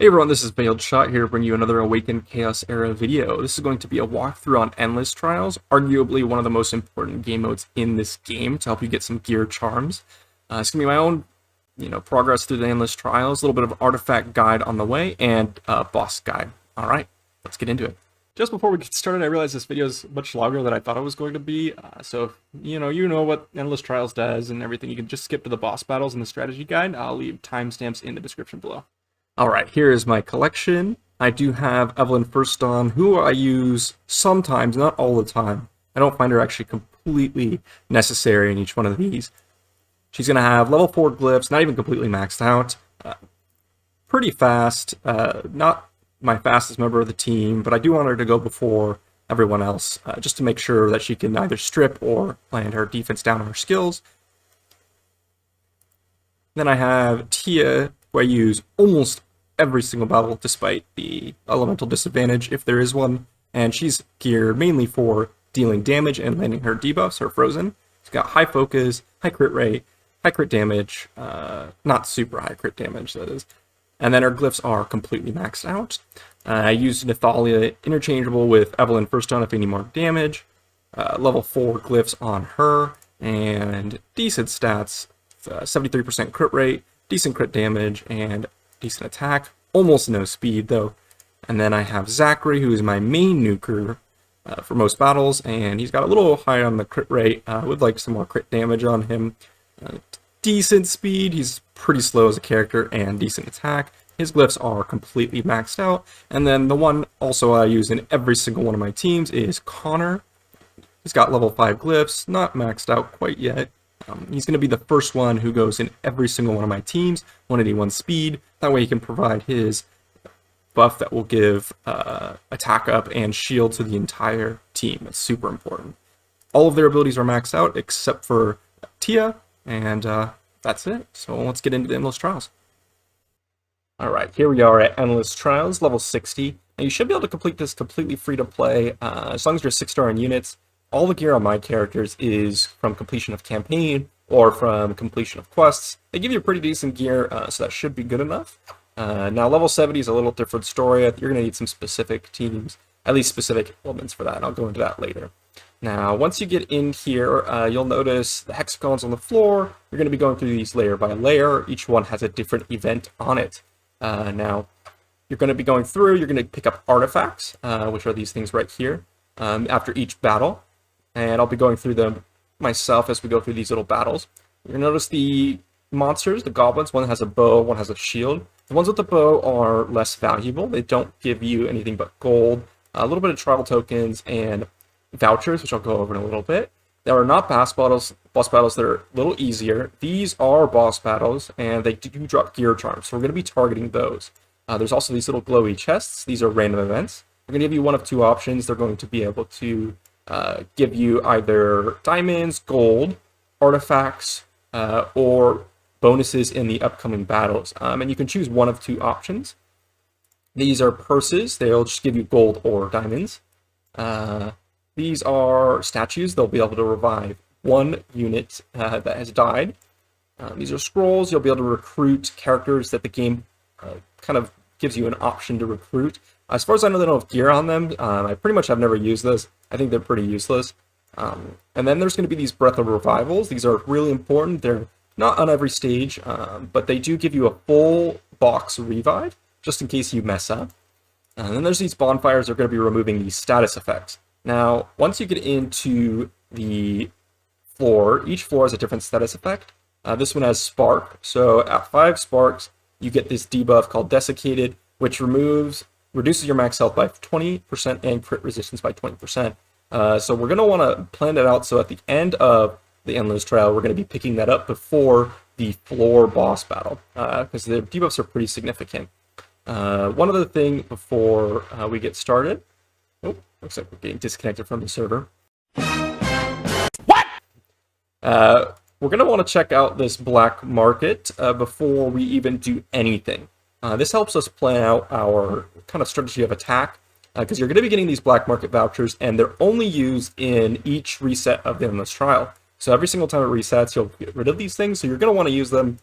Hey everyone, this is Veiled Shot here to bring you another Awaken Chaos Era video. This is going to be a walkthrough on Endless Trials, arguably one of the most important game modes in this game to help you get some gear charms. It's going to be my own, progress through the Endless Trials, a little bit of artifact guide on the way, and boss guide. Alright, let's get into it. Just before we get started, I realized this video is much longer than I thought it was going to be, so if you know what Endless Trials does and everything, you can just skip to the boss battles and the strategy guide. I'll leave timestamps in the description below. Alright, here is my collection. I do have Evelyn Firston, who I use sometimes, not all the time. I don't find her actually completely necessary in each one of these. She's going to have level 4 glyphs, not even completely maxed out. Pretty fast, not my fastest member of the team, but I do want her to go before everyone else, just to make sure that she can either strip or land her defense down on her skills. Then I have Tia, who I use almost every single battle despite the elemental disadvantage if there is one, and she's geared mainly for dealing damage and landing her debuffs, her frozen. She's got high focus, high crit rate, high crit damage, not super high crit damage that is, and then her glyphs are completely maxed out. I use Nathalia interchangeable with Evelyn Firston if any more damage, level 4 glyphs on her, and decent stats, 73% crit rate, decent crit damage, and decent attack. Almost no speed, though. And then I have Zachary, who is my main nuker for most battles, and he's got a little high on the crit rate. Would like some more crit damage on him. Decent speed, he's pretty slow as a character, and decent attack. His glyphs are completely maxed out. And then the one also I use in every single one of my teams is Connor. He's got level 5 glyphs, not maxed out quite yet. He's going to be the first one who goes in every single one of my teams, 181 speed. That way he can provide his buff that will give attack up and shield to the entire team. It's super important. All of their abilities are maxed out except for Tia, and that's it. So let's get into the Endless Trials. Alright, here we are at Endless Trials, level 60. Now you should be able to complete this completely free to play, as long as you're 6-star in units. All the gear on my characters is from completion of campaign or from completion of quests. They give you pretty decent gear, so that should be good enough. Now, level 70 is a little different story. You're going to need some specific teams, at least specific elements for that, and I'll go into that later. Now, once you get in here, you'll notice the hexagons on the floor. You're going to be going through these layer by layer. Each one has a different event on it. Now, you're going to be going through, you're going to pick up artifacts, which are these things right here, after each battle. And I'll be going through them myself as we go through these little battles. You're going to notice the monsters, the goblins, one has a bow, one has a shield. The ones with the bow are less valuable. They don't give you anything but gold, a little bit of tribal tokens, and vouchers, which I'll go over in a little bit. There are not boss battles that are a little easier. These are boss battles, and they do drop gear charms, so we're going to be targeting those. There's also these little glowy chests. These are random events. We're going to give you one of two options. They're going to be able to give you either diamonds, gold, artifacts, or bonuses in the upcoming battles. And you can choose one of two options. These are purses. They'll just give you gold or diamonds. These are statues. They'll be able to revive one unit that has died. These are scrolls. You'll be able to recruit characters that the game kind of gives you an option to recruit. As far as I know, they don't have gear on them. I pretty much have never used this. I think they're pretty useless. And then there's going to be these Breath of Revivals. These are really important. They're not on every stage, but they do give you a full box revive, just in case you mess up. And then there's these bonfires that are going to be removing these status effects. Now, once you get into the floor, each floor has a different status effect. This one has Spark. So at 5 sparks, you get this debuff called Desiccated, which reduces your max health by 20% and crit resistance by 20%. So we're going to want to plan that out so at the end of the Endless Trial, we're going to be picking that up before the floor boss battle, because the debuffs are pretty significant. One other thing before we get started. Oh, looks like we're getting disconnected from the server. What? We're going to want to check out this black market before we even do anything. This helps us plan out our kind of strategy of attack, because you're going to be getting these black market vouchers, and they're only used in each reset of the Endless Trial. So every single time it resets, you'll get rid of these things, so you're going to want to use them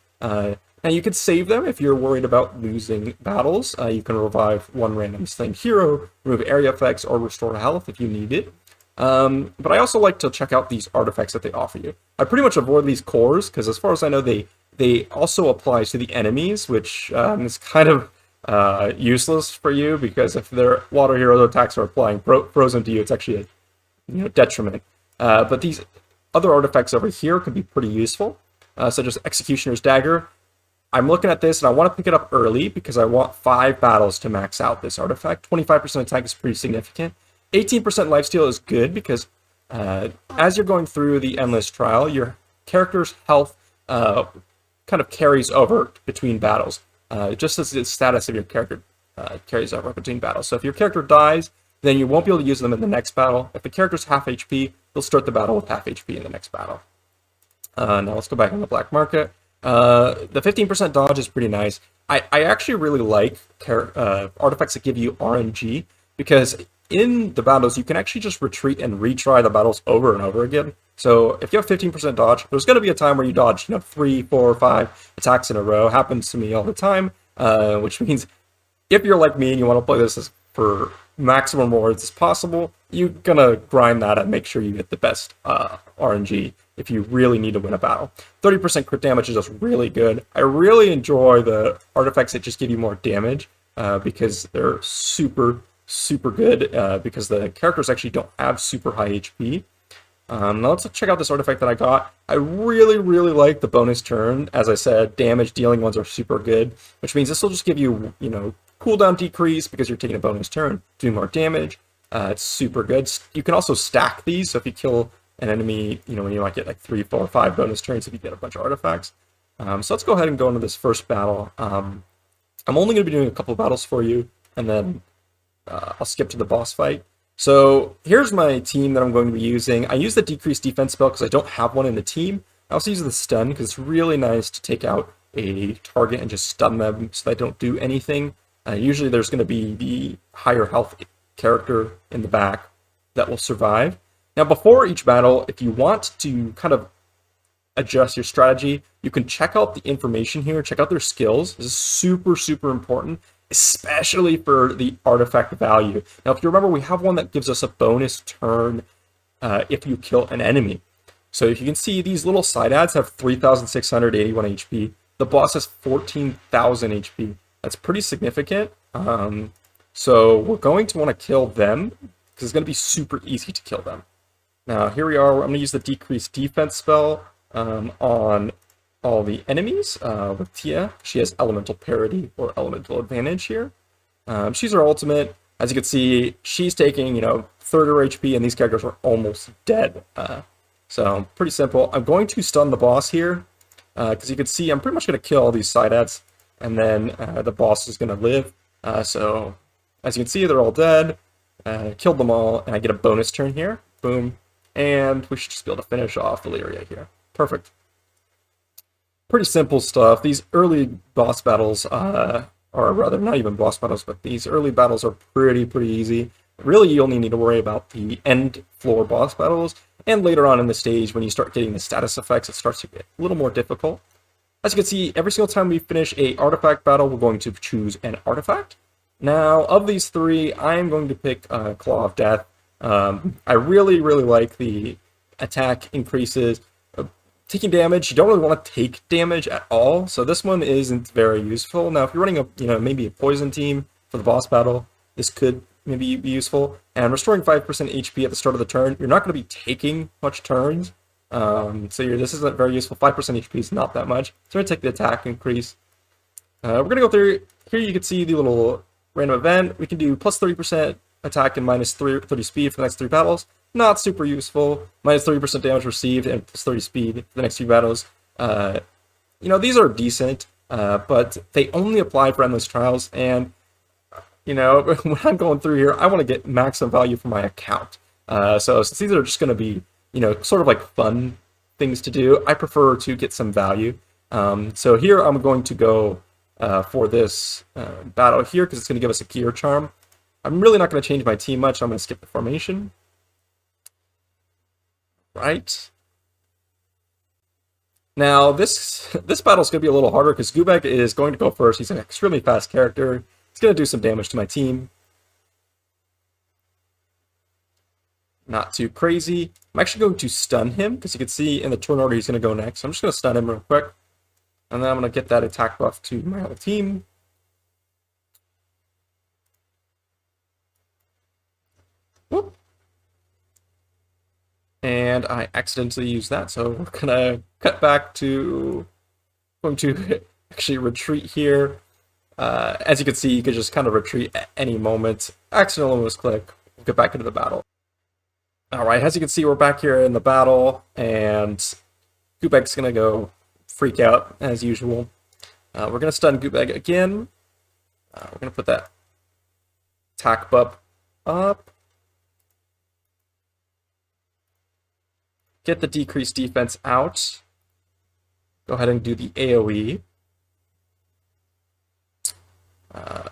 Now you could save them if you're worried about losing battles. You can revive one random slain hero, remove area effects, or restore health if you need it. But I also like to check out these artifacts that they offer you. I pretty much avoid these cores because as far as I know, they also apply to the enemies, which is kind of useless for you because if their water hero attacks are applying frozen to you, it's actually a detriment. But these other artifacts over here can be pretty useful, such as Executioner's Dagger. I'm looking at this and I want to pick it up early because I want 5 battles to max out this artifact. 25% attack is pretty significant. 18% lifesteal is good because as you're going through the Endless Trial, your character's health kind of carries over between battles, just as the status of your character carries over between battles. So if your character dies, then you won't be able to use them in the next battle. If the character's half HP, you'll start the battle with half HP in the next battle. Now let's go back on the black market. The 15% dodge is pretty nice. I actually really like artifacts that give you RNG because in the battles you can actually just retreat and retry the battles over and over again. So if you have 15% dodge, there's going to be a time where you dodge 3, 4, 5 attacks in a row. Happens to me all the time, which means if you're like me and you want to play this for maximum rewards as possible, you're going to grind that and make sure you get the best RNG if you really need to win a battle. 30% crit damage is just really good. I really enjoy the artifacts that just give you more damage because they're super good because the characters actually don't have super high HP. Now let's check out this artifact that I got. I really like the bonus turn. As I said, damage dealing ones are super good, which means this will just give you, cooldown decrease because you're taking a bonus turn, doing more damage. It's super good. You can also stack these, so if you kill an enemy, you might get like 3, 4, 5 bonus turns if you get a bunch of artifacts. So let's go ahead and go into this first battle. I'm only going to be doing a couple of battles for you, and then I'll skip to the boss fight. So here's my team that I'm going to be using. I use the decreased defense spell because I don't have one in the team. I also use the stun because it's really nice to take out a target and just stun them so they don't do anything. Usually there's going to be the higher health character in the back that will survive. Now before each battle, if you want to kind of adjust your strategy, you can check out the information here, check out their skills. This is super important, especially for the artifact value. Now, if you remember, we have one that gives us a bonus turn if you kill an enemy. So if you can see, these little side ads have 3,681 HP. The boss has 14,000 HP. That's pretty significant. So we're going to want to kill them because it's going to be super easy to kill them. Now, here we are. I'm going to use the decreased defense spell on all the enemies with Tia. She has elemental parity or elemental advantage here. She's her ultimate. As you can see, she's taking, third of her HP, and these characters are almost dead. So pretty simple. I'm going to stun the boss here because you can see I'm pretty much going to kill all these side ads, and then the boss is going to live. So as you can see, they're all dead. Killed them all, and I get a bonus turn here. Boom. And we should just be able to finish off Valyria here. Perfect. Pretty simple stuff. These early boss battles, or rather not even boss battles, but these early battles are pretty easy. Really, you only need to worry about the end floor boss battles, and later on in the stage, when you start getting the status effects, it starts to get a little more difficult. As you can see, every single time we finish a artifact battle, we're going to choose an artifact. Now, of these 3, I am going to pick Claw of Death. I really like the attack increases. Taking damage, you don't really want to take damage at all, so this one isn't very useful. Now, if you're running a maybe a poison team for the boss battle, this could maybe be useful. And restoring 5% HP at the start of the turn, you're not going to be taking much turns, so this isn't very useful. 5% HP is not that much, so I'm going to take the attack increase. We're going to go through, here you can see the little random event. We can do plus 30% attack and minus 30 speed for the next 3 battles. Not super useful. Minus 30% damage received and plus 30 speed for the next few battles. These are decent, but they only apply for Endless Trials, and when I'm going through here, I want to get maximum value for my account. So since these are just going to be, sort of like fun things to do, I prefer to get some value. So here I'm going to go for this battle here because it's going to give us a gear charm. I'm really not going to change my team much. I'm going to skip the formation. Right. Now, this battle's going to be a little harder because Gubek is going to go first. He's an extremely fast character. He's going to do some damage to my team. Not too crazy. I'm actually going to stun him because you can see in the turn order he's going to go next. So I'm just going to stun him real quick. And then I'm going to get that attack buff to my whole team. Whoop. And I accidentally used that, so we're going to cut back to... going to actually retreat here. As you can see, you can just kind of retreat at any moment. Accidentally almost click. We'll get back into the battle. Alright, as you can see, we're back here in the battle, and Gubek's going to go freak out, as usual. We're going to stun Gubek again. We're going to put that attack buff up. Get the decreased defense out. Go ahead and do the AoE.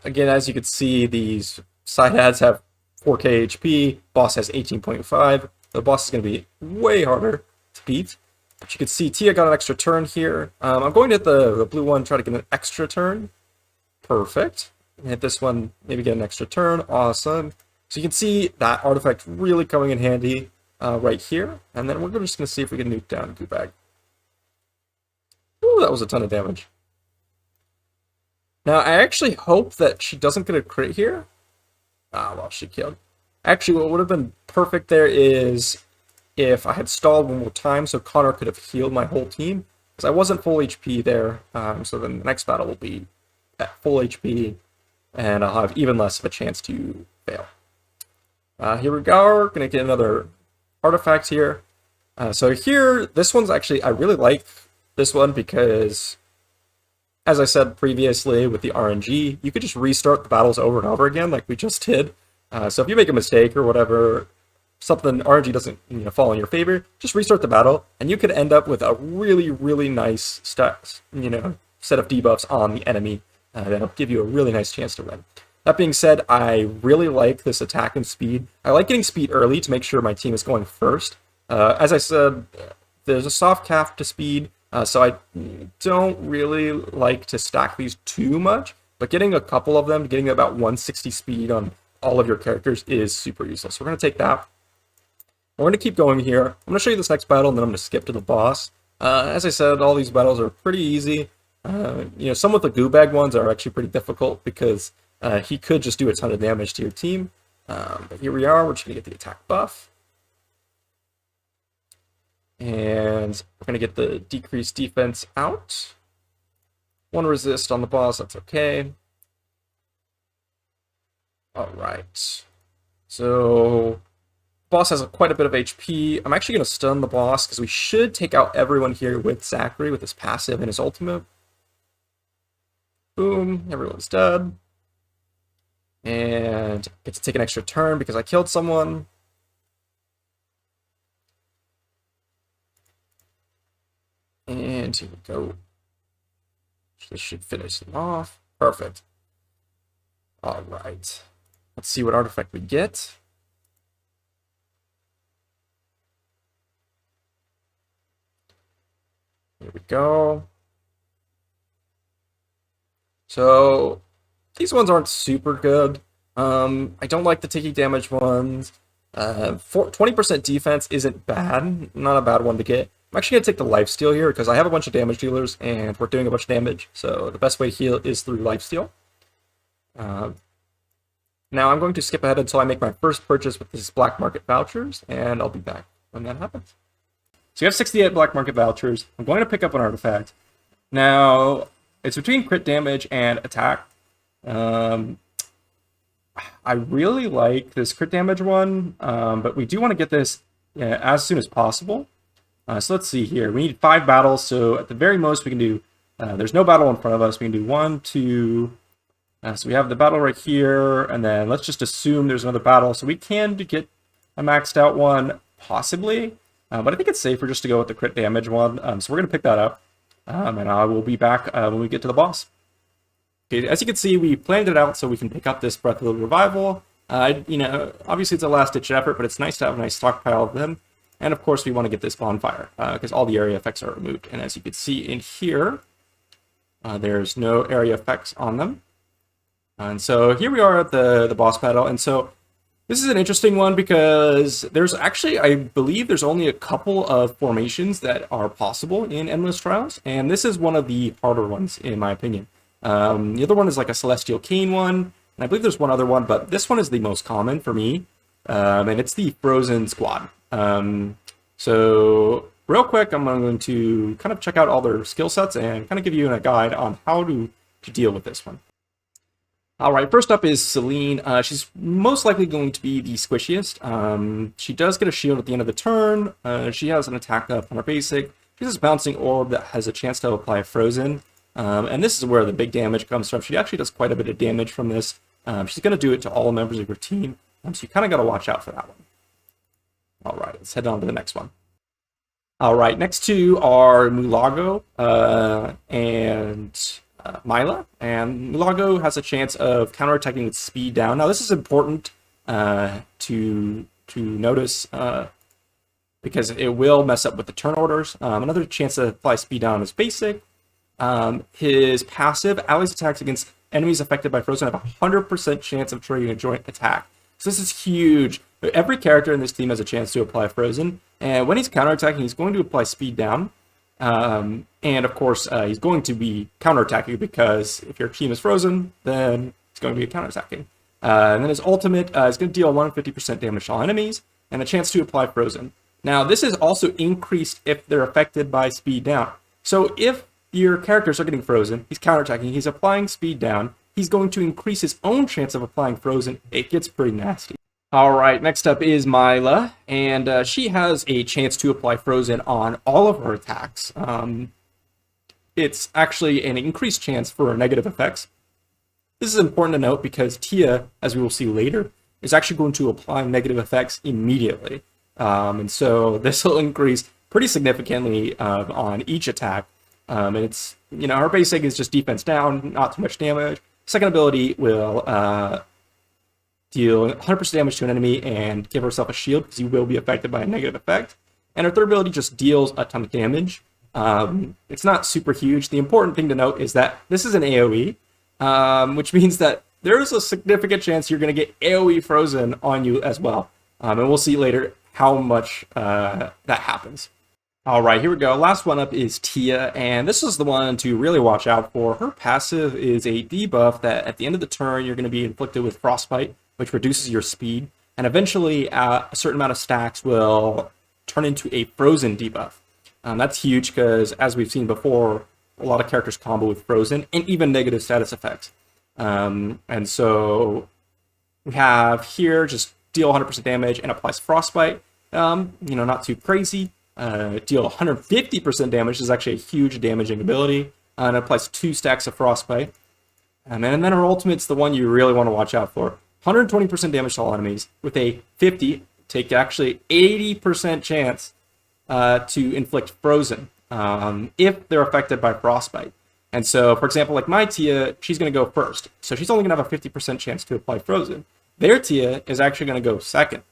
Again, as you can see, these side ads have 4k HP. Boss has 18.5. The boss is going to be way harder to beat. But you can see Tia got an extra turn here. I'm going to hit the blue one, try to get an extra turn. Perfect. Hit this one, maybe get an extra turn. Awesome. So you can see that artifact really coming in handy right here. And then we're just going to see if we can nuke down Gubek. Ooh, that was a ton of damage. Now, I actually hope that she doesn't get a crit here. Well, she killed. Actually, what would have been perfect there is if I had stalled one more time so Connor could have healed my whole team. Because I wasn't full HP there, so then the next battle will be at full HP, and I'll have even less of a chance to fail. Here we go, we're going to get another artifact here. So here, this one's actually, I really like this one because, as I said previously with the RNG, you could just restart the battles over and over again like we just did. So if you make a mistake or whatever, something RNG doesn't fall in your favor, just restart the battle, and you could end up with a really, really nice set of debuffs on the enemy that'll give you a really nice chance to win. That being said, I really like this attack and speed. I like getting speed early to make sure my team is going first. As I said, there's a soft cap to speed, so I don't really like to stack these too much, but getting a couple of them, getting about 160 speed on all of your characters is super useful. So we're going to take that. We're going to keep going here. I'm going to show you this next battle, and then I'm going to skip to the boss. As I said, all these battles are pretty easy. Some of the Gubag ones are actually pretty difficult because he could just do a ton of damage to your team. But here we are. We're just going to get the attack buff. And we're going to get the decreased defense out. One resist on the boss, that's okay. Alright. So, boss has quite a bit of HP. I'm actually going to stun the boss because we should take out everyone here with Zachary with his passive and his ultimate. Boom, everyone's dead. And get to take an extra turn because I killed someone. And here we go. This should finish them off. Perfect. Alright. Let's see what artifact we get. Here we go. So, these ones aren't super good. I don't like the taking damage ones. 20% defense isn't bad. Not a bad one to get. I'm actually going to take the lifesteal here because I have a bunch of damage dealers and we're doing a bunch of damage. So the best way to heal is through lifesteal. Now I'm going to skip ahead until I make my first purchase with these black market vouchers, and I'll be back when that happens. So you have 68 black market vouchers. I'm going to pick up an artifact. Now, it's between crit damage and attack. I really like this crit damage one, but we do want to get this as soon as possible. So let's see here. We need 5 battles, so at the very most we can do... there's no battle in front of us. We can do 1, 2... so we have the battle right here, and then let's just assume there's another battle. So we can get a maxed out one, possibly, but I think it's safer just to go with the crit damage one. So we're going to pick that up, and I will be back when we get to the boss. Okay, as you can see, we planned it out so we can pick up this Breath of the Revival. Obviously it's a last-ditch effort, but it's nice to have a nice stockpile of them. And of course, we want to get this bonfire because all the area effects are removed. And as you can see in here, there's no area effects on them. And so here we are at the boss battle. And so this is an interesting one because there's actually, I believe there's only a couple of formations that are possible in Endless Trials. And this is one of the harder ones, in my opinion. The other one is like a Celestial Cane one. And I believe there's one other one, but this one is the most common for me. And it's the Frozen Squad. So real quick, I'm going to kind of check out all their skill sets and kind of give you a guide on how to deal with this one. All right, first up is Celine. She's most likely going to be the squishiest. She does get a shield at the end of the turn. She has an attack up on her basic. She has a bouncing orb that has a chance to apply Frozen. And this is where the big damage comes from. She actually does quite a bit of damage from this. She's going to do it to all members of your team. So you kind of got to watch out for that one. All right, let's head on to the next one. All right, next two are Mulago and Mila. And Mulago has a chance of counterattacking with speed down. Now, this is important to notice because it will mess up with the turn orders. Another chance to apply speed down is basic. His passive, allies attacks against enemies affected by Frozen have a 100% chance of triggering a joint attack. So this is huge. Every character in this team has a chance to apply Frozen, and when he's counterattacking, he's going to apply speed down. And of course, he's going to be counterattacking because if your team is frozen, then it's going to be counterattacking. And then his ultimate is going to deal 150% damage to all enemies and a chance to apply Frozen. Now, this is also increased if they're affected by speed down. So if your characters are getting frozen, he's counterattacking, he's applying speed down, he's going to increase his own chance of applying Frozen. It gets pretty nasty. All right, next up is Mila, and she has a chance to apply Frozen on all of her attacks. It's actually an increased chance for negative effects. This is important to note because Tia, as we will see later, is actually going to apply negative effects immediately. And so this will increase pretty significantly on each attack. And it's, her basic is just defense down, not too much damage. Second ability will deal 100% damage to an enemy and give herself a shield because you will be affected by a negative effect. And her third ability just deals a ton of damage. It's not super huge. The important thing to note is that this is an AoE, which means that there's a significant chance you're going to get AoE Frozen on you as well. And we'll see later how much that happens. All right, here we go. Last one up is Tia, and this is the one to really watch out for. Her passive is a debuff that at the end of the turn, you're going to be inflicted with Frostbite, which reduces your speed, and eventually a certain amount of stacks will turn into a Frozen debuff. That's huge because, as we've seen before, a lot of characters combo with Frozen and even negative status effects. And so we have here just deal 100% damage and applies Frostbite. Not too crazy. Deal 150% damage is actually a huge damaging ability, and it applies 2 stacks of Frostbite. And then her ultimate's the one you really want to watch out for. 120% damage to all enemies with a 80% chance to inflict Frozen if they're affected by Frostbite. And so, for example, like my Tia, she's going to go first. So she's only going to have a 50% chance to apply Frozen. Their Tia is actually going to go second.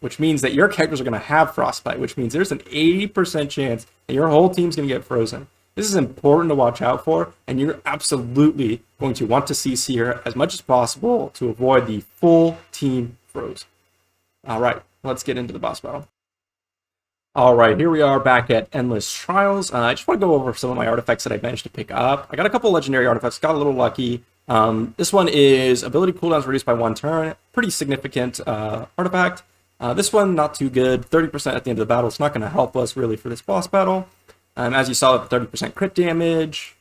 Which means that your characters are going to have Frostbite, which means there's an 80% chance that your whole team's going to get frozen. This is important to watch out for, and you're absolutely going to want to CC her as much as possible to avoid the full team froze. All right, let's get into the boss battle. All right, here we are back at Endless Trials. I just want to go over some of my artifacts that I managed to pick up. I got a couple legendary artifacts, got a little lucky. This one is ability cooldowns reduced by 1 turn. Pretty significant artifact. This one, not too good. 30% at the end of the battle. It's not going to help us really for this boss battle. As you saw, 30% crit damage.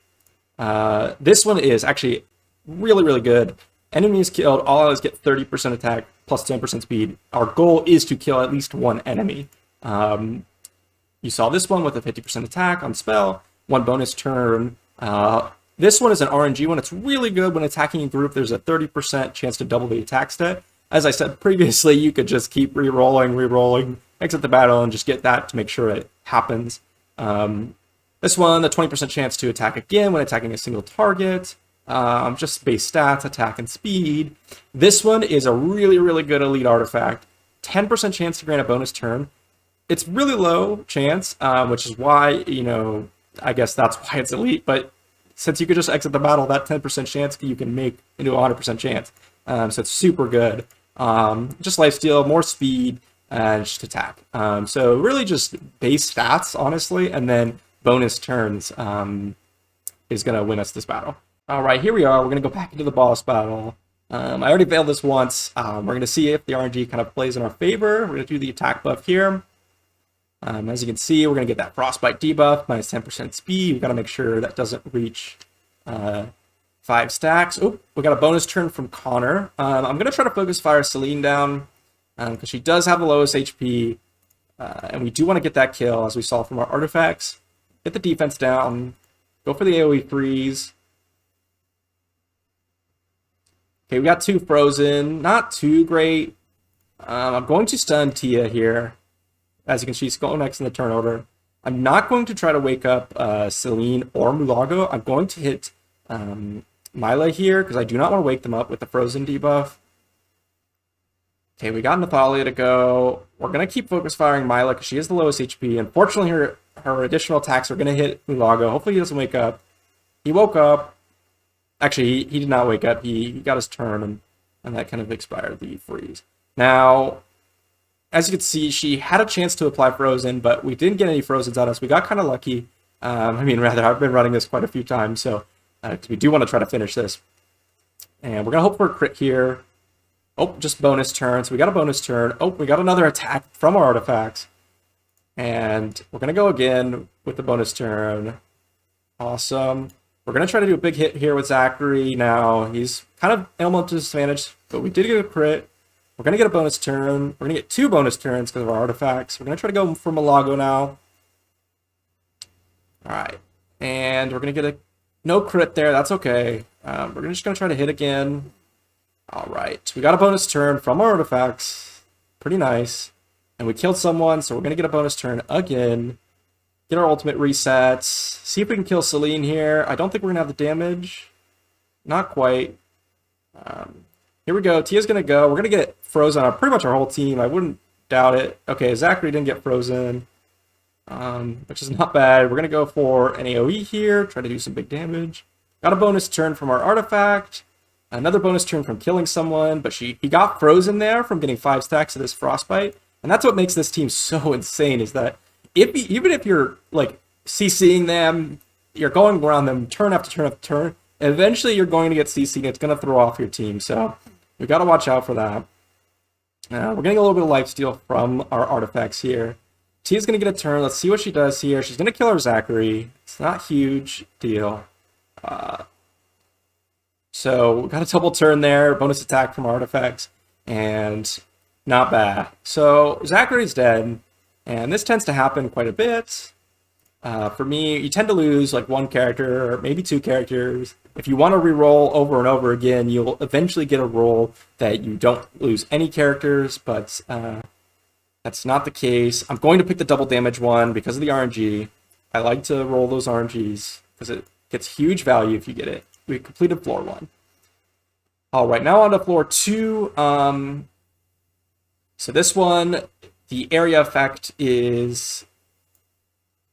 This one is actually really, really good. Enemies killed, all allies get 30% attack plus 10% speed. Our goal is to kill at least 1 enemy. You saw this one with a 50% attack on spell, 1 bonus turn. This one is an RNG one. It's really good when attacking a group. There's a 30% chance to double the attack stat. As I said previously, you could just keep re-rolling, exit the battle, and just get that to make sure it happens. This one, the 20% chance to attack again when attacking a single target. Just base stats, attack, and speed. This one is a really, really good elite artifact. 10% chance to grant a bonus turn. it's really low chance, which is why, you know, I guess that's why it's elite. But since you could just exit the battle, that 10% chance you can make into a 100% chance. So it's super good. Just lifesteal, more speed, and just attack. So really just base stats, honestly, and then bonus turns is going to win us this battle. All right, here we are. We're going to go back into the boss battle. I already failed this once. We're going to see if the RNG kind of plays in our favor. We're going to do the attack buff here. As you can see, we're going to get that frostbite debuff, minus 10% speed. We've got to make sure that doesn't reach 5 stacks. Oh, we got a bonus turn from Connor. I'm going to try to focus fire Celine down because she does have the lowest HP. And we do want to get that kill, as we saw from our artifacts. Get the defense down. Go for the AoE freeze. Okay, we got 2 frozen. Not too great. I'm going to stun Tia here. As you can see, she's going next in the turn order. I'm not going to try to wake up Celine or Mulago. I'm going to hit Myla here because I do not want to wake them up with the frozen debuff. Okay, we got Nathalia to go. We're going to keep focus firing Myla because she is the lowest HP. Unfortunately, her additional attacks are going to hit Mulago. Hopefully he doesn't wake up. He woke up. Actually, he did not wake up. He got his turn, and that kind of expired the freeze. Now, as you can see, she had a chance to apply Frozen, but we didn't get any Frozens on us. We got kind of lucky. I've been running this quite a few times, so we do want to try to finish this. And we're going to hope for a crit here. Oh, just bonus turn. So we got a bonus turn. Oh, we got another attack from our artifacts. And we're going to go again with the bonus turn. Awesome. We're going to try to do a big hit here with Zachary. Now, he's kind of elemental disadvantage, but we did get a crit. We're going to get a bonus turn. We're going to get 2 bonus turns because of our artifacts. We're going to try to go for Mulago now. All right. And we're going to get no crit there. That's okay. We're just going to try to hit again. All right. We got a bonus turn from our artifacts. Pretty nice. And we killed someone, so we're going to get a bonus turn again. Get our ultimate resets. See if we can kill Celine here. I don't think we're going to have the damage. Not quite. Here we go. Tia's going to go. We're going to get frozen on pretty much our whole team. I wouldn't doubt it. Okay, Zachary didn't get frozen, which is not bad. We're going to go for an AoE here. Try to do some big damage. Got a bonus turn from our artifact. Another bonus turn from killing someone, but he got frozen there from getting 5 stacks of this frostbite. And that's what makes this team so insane, is that even if you're like CCing them, you're going around them turn after turn after turn, eventually you're going to get CC'd and it's going to throw off your team. So we've got to watch out for that. We're getting a little bit of lifesteal from our artifacts here. Tia's going to get a turn. Let's see what she does here. She's going to kill our Zachary. It's not a huge deal. So we got a double turn there. Bonus attack from artifacts. And not bad. So Zachary's dead. And this tends to happen quite a bit. For me, you tend to lose like 1 character or maybe 2 characters. If you want to re-roll over and over again, you'll eventually get a roll that you don't lose any characters, but that's not the case. I'm going to pick the double damage one because of the RNG. I like to roll those RNGs because it gets huge value if you get it. We completed floor 1. All right, now on to floor 2. So this one, the area effect is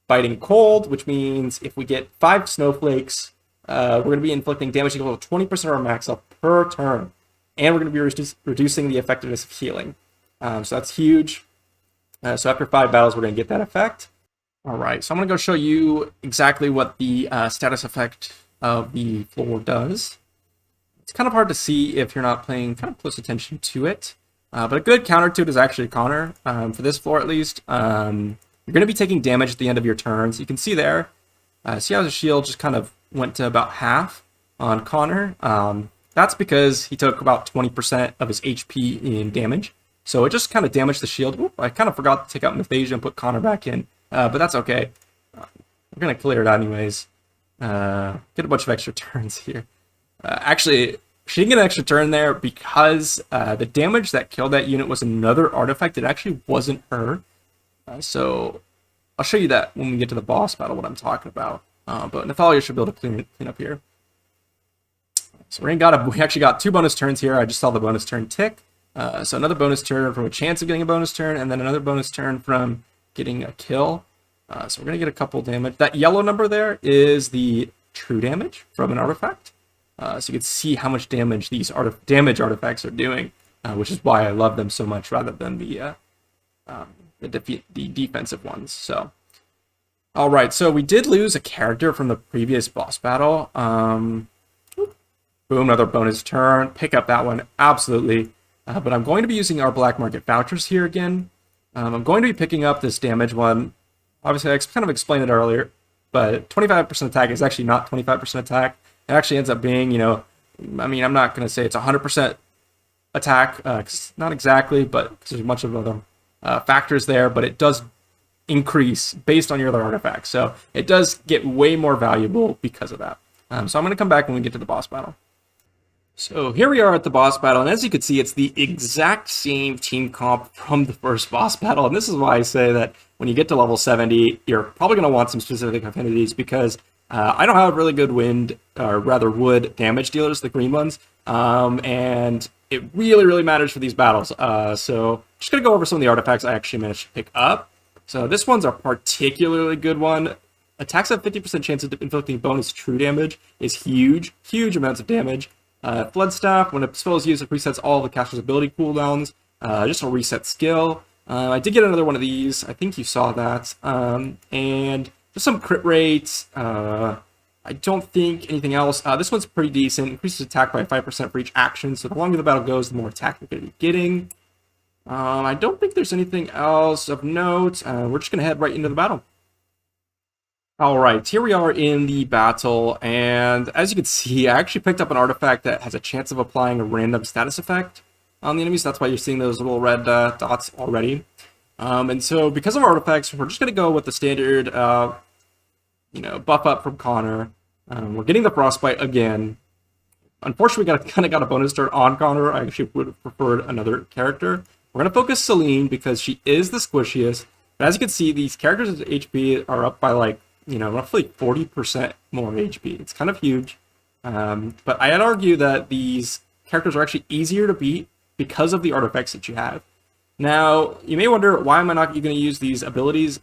biting cold, which means if we get 5 snowflakes, we're going to be inflicting damage equal to 20% of our max health per turn. And we're going to be reducing the effectiveness of healing. So that's huge. So after 5 battles, we're going to get that effect. All right, so I'm going to go show you exactly what the status effect of the floor does. It's kind of hard to see if you're not paying kind of close attention to it. But a good counter to it is actually Connor, for this floor at least. You're going to be taking damage at the end of your turns. You can see there, see how the shield just kind of went to about half on Connor. That's because he took about 20% of his HP in damage. So it just kind of damaged the shield. Oop, I kind of forgot to take out Methasia and put Connor back in, but that's okay. We're going to clear it anyways. Get a bunch of extra turns here. Actually, she didn't get an extra turn there because the damage that killed that unit was another artifact. It actually wasn't her. So I'll show you that when we get to the boss battle, what I'm talking about. But Nathalia should be able to clean up here. So we actually got 2 bonus turns here. I just saw the bonus turn tick. So another bonus turn from a chance of getting a bonus turn, and then another bonus turn from getting a kill. So we're going to get a couple damage. That yellow number there is the true damage from an artifact. So you can see how much damage these damage artifacts are doing, which is why I love them so much rather than the defensive ones. So, all right, so we did lose a character from the previous boss battle. Boom, another bonus turn. Pick up that one, absolutely. But I'm going to be using our black market vouchers here again. I'm going to be picking up this damage one. Obviously, I kind of explained it earlier, but 25% attack is actually not 25% attack. It actually ends up being, I mean, I'm not going to say it's 100% attack, not exactly, but because there's a bunch of other factors there, but it does increase based on your other artifacts. So it does get way more valuable because of that. So I'm going to come back when we get to the boss battle. So here we are at the boss battle, and as you can see, it's the exact same team comp from the first boss battle, and this is why I say that when you get to level 70, you're probably going to want some specific affinities, because I don't have really good wood damage dealers, the green ones, and it really matters for these battles. So just going to go over some of the artifacts I actually managed to pick up. So this one's a particularly good one. Attacks have 50% chance of inflicting bonus true damage is huge amounts of damage. Flood Staff, when a spell is used, it resets all the caster's ability cooldowns. Just a reset skill. I did get another one of these. I think you saw that. And just some crit rates. I don't think anything else. This one's pretty decent. Increases attack by 5% for each action. So the longer the battle goes, the more attack you're going to be getting. I don't think there's anything else of note. We're just going to head right into the battle. Alright, here we are in the battle, and as you can see, I actually picked up an artifact that has a chance of applying a random status effect on the enemies. That's why you're seeing those little red dots already. And so, because of artifacts, we're just going to go with the standard, buff up from Connor. We're getting the Frostbite again. Unfortunately, we kind of got a bonus turn on Connor. I actually would have preferred another character. We're going to focus Celine because she is the squishiest. But as you can see, these characters' HP are up by like, roughly 40% more HP. It's kind of huge. But I'd argue that these characters are actually easier to beat because of the artifacts that you have. Now, you may wonder, why am I not going to use these abilities?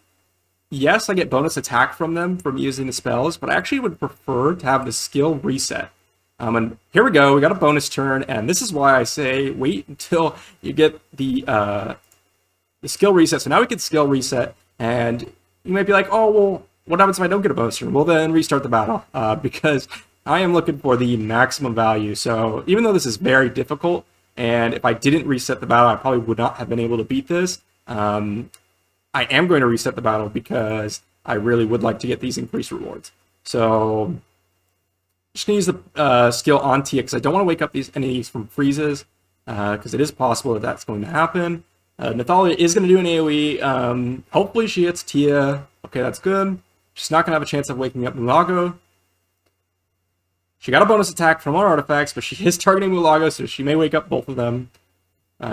Yes, I get bonus attack from them from using the spells, but I actually would prefer to have the skill reset. And here we go, we got a bonus turn, and this is why I say wait until you get the skill reset. So now we can skill reset, and you might be like, oh, well, what happens if I don't get a bonus turn? Well, then restart the battle, because I am looking for the maximum value. So even though this is very difficult, and if I didn't reset the battle, I probably would not have been able to beat this, I am going to reset the battle because I really would like to get these increased rewards. So just going to use the skill on Tia, because I don't want to wake up these enemies from freezes, because it is possible that that's going to happen. Nathalia is going to do an AoE. Hopefully she hits Tia. Okay, that's good. She's not going to have a chance of waking up Mulago. She got a bonus attack from our artifacts, but she is targeting Mulago, so she may wake up both of them.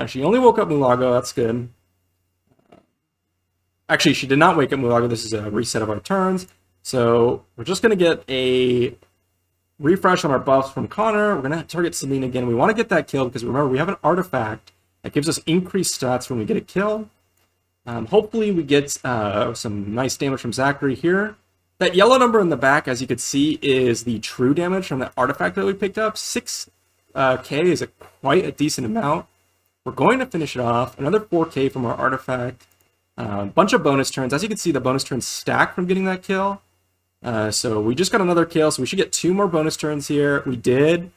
She only woke up Mulago, that's good. Actually, she did not wake up Mulago. This is a reset of our turns. So we're just going to get a refresh on our buffs from Connor. We're going to target Celine again. We want to get that kill because remember, we have an artifact that gives us increased stats when we get a kill. Hopefully we get some nice damage from Zachary here. That yellow number in the back, as you can see, is the true damage from that artifact that we picked up. 6k is quite a decent amount. We're going to finish it off. Another 4k from our artifact. Bunch of bonus turns. As you can see, the bonus turns stack from getting that kill. So we just got another kill, so we should get 2 more bonus turns here. We did.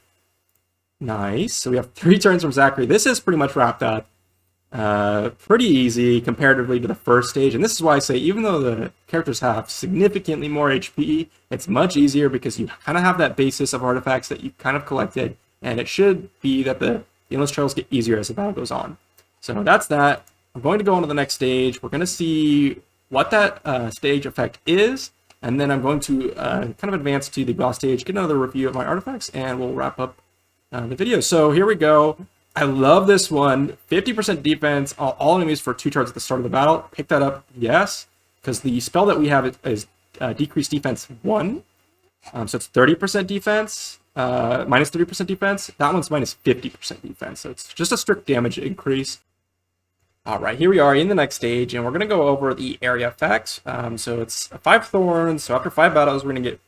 Nice. So we have 3 turns from Zachary. This is pretty much wrapped up. Pretty easy comparatively to the first stage, and this is why I say even though the characters have significantly more HP, it's much easier because you kind of have that basis of artifacts that you kind of collected, and it should be that the endless trails get easier as the battle goes on. So that's that. I'm going to go on to the next stage. We're going to see what that stage effect is, and then I'm going to kind of advance to the boss stage, get another review of my artifacts, and we'll wrap up the video. So here we go. I love this one. 50% defense, all enemies for 2 turns at the start of the battle. Pick that up, yes, because the spell that we have is decreased defense 1. So it's 30% defense, minus 30% defense. That one's minus 50% defense, so it's just a strict damage increase. All right, here we are in the next stage, and we're going to go over the area effects. So it's 5 thorns, so after 5 battles, we're going to get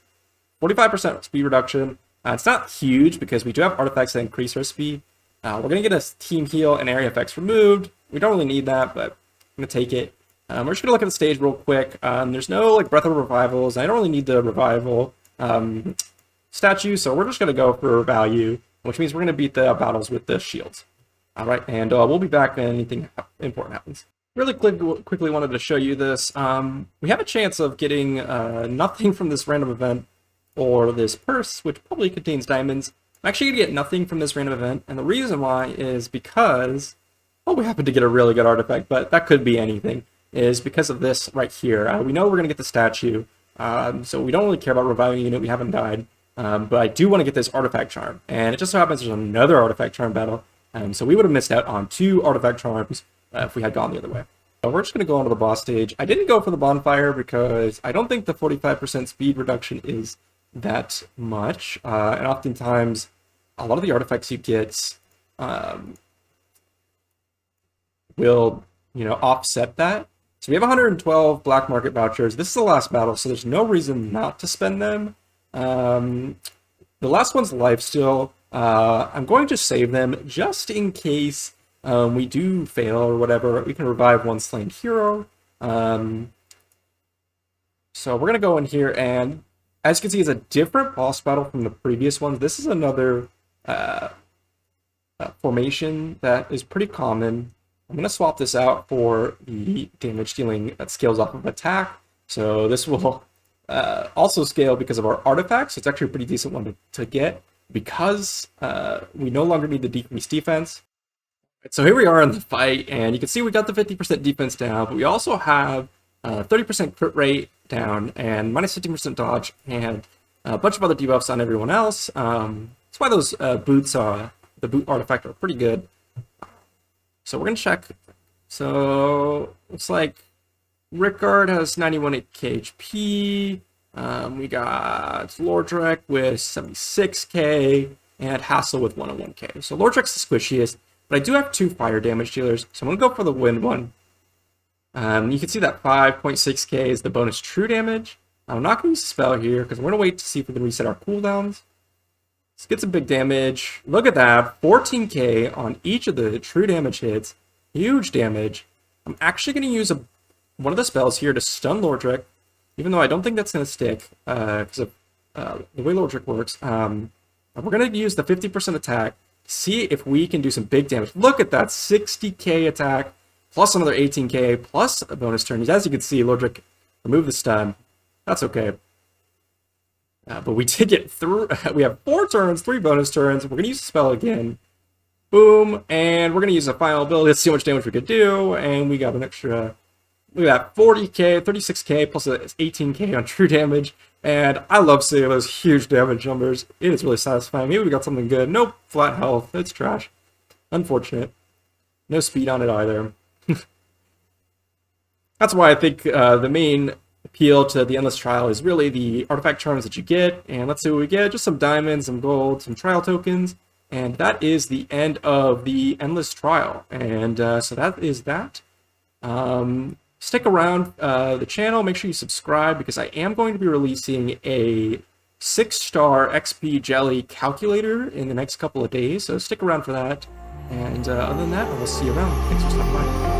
45% speed reduction. It's not huge because we do have artifacts that increase our speed. We're going to get a team heal and area effects removed. We don't really need that, but I'm going to take it. We're just going to look at the stage real quick. There's no like Breath of Revivals. I don't really need the revival statue, so we're just going to go for value, which means we're going to beat the battles with the shields. All right, and we'll be back when anything important happens. Really quickly wanted to show you this. We have a chance of getting nothing from this random event or this purse, which probably contains diamonds. I'm actually going to get nothing from this random event, and the reason why is because, well, we happen to get a really good artifact, but that could be anything, is because of this right here. We know we're going to get the statue, so we don't really care about reviving a unit. We haven't died, but I do want to get this artifact charm, and it just so happens there's another artifact charm battle. So we would have missed out on 2 artifact charms if we had gone the other way. So we're just going to go on to the boss stage. I didn't go for the bonfire because I don't think the 45% speed reduction is that much. And oftentimes, a lot of the artifacts you get will, offset that. So we have 112 black market vouchers. This is the last battle, so there's no reason not to spend them. The last one's lifesteal. I'm going to save them just in case we do fail or whatever. We can revive one slain hero. So we're going to go in here, and as you can see, it's a different boss battle from the previous ones. This is another formation that is pretty common. I'm going to swap this out for the damage dealing that scales off of attack. So this will also scale because of our artifacts. It's actually a pretty decent one to get, because we no longer need the decreased defense. So here we are in the fight, and you can see we got the 50% defense down, but we also have 30% crit rate down, and minus 15% dodge, and a bunch of other debuffs on everyone else. That's why those boots, the boot artifact, are pretty good. So we're going to check. So looks like Rickard has 91 HP. We got Lordrek with 76k, and Hassel with 101k. So Lordrek's the squishiest, but I do have 2 fire damage dealers, so I'm going to go for the wind one. You can see that 5.6k is the bonus true damage. I'm not going to use the spell here, because we're going to wait to see if we can reset our cooldowns. Let's get some big damage. Look at that, 14k on each of the true damage hits. Huge damage. I'm actually going to use one of the spells here to stun Lordrek, even though I don't think that's going to stick because of the way Lordrek works. We're going to use the 50% attack to see if we can do some big damage. Look at that, 60k attack, plus another 18k, plus a bonus turn. As you can see, Lordrek removed the stun. That's okay. But we did get through. We have 4 turns, 3 bonus turns. We're going to use the spell again. Boom. And we're going to use a final ability. Let's see how much damage we could do. And we got an extra... Look at that, 40k, 36k, plus 18k on true damage, and I love seeing those huge damage numbers. It is really satisfying. Maybe we got something good. No flat health. It's trash. Unfortunate. No speed on it either. That's why I think the main appeal to the Endless Trial is really the artifact charms that you get, and let's see what we get. Just some diamonds, some gold, some trial tokens, and that is the end of the Endless Trial. And so that is that. Stick around the channel, make sure you subscribe, because I am going to be releasing a 6-star XP jelly calculator in the next couple of days, so stick around for that. And other than that, I will see you around. Thanks for stopping by.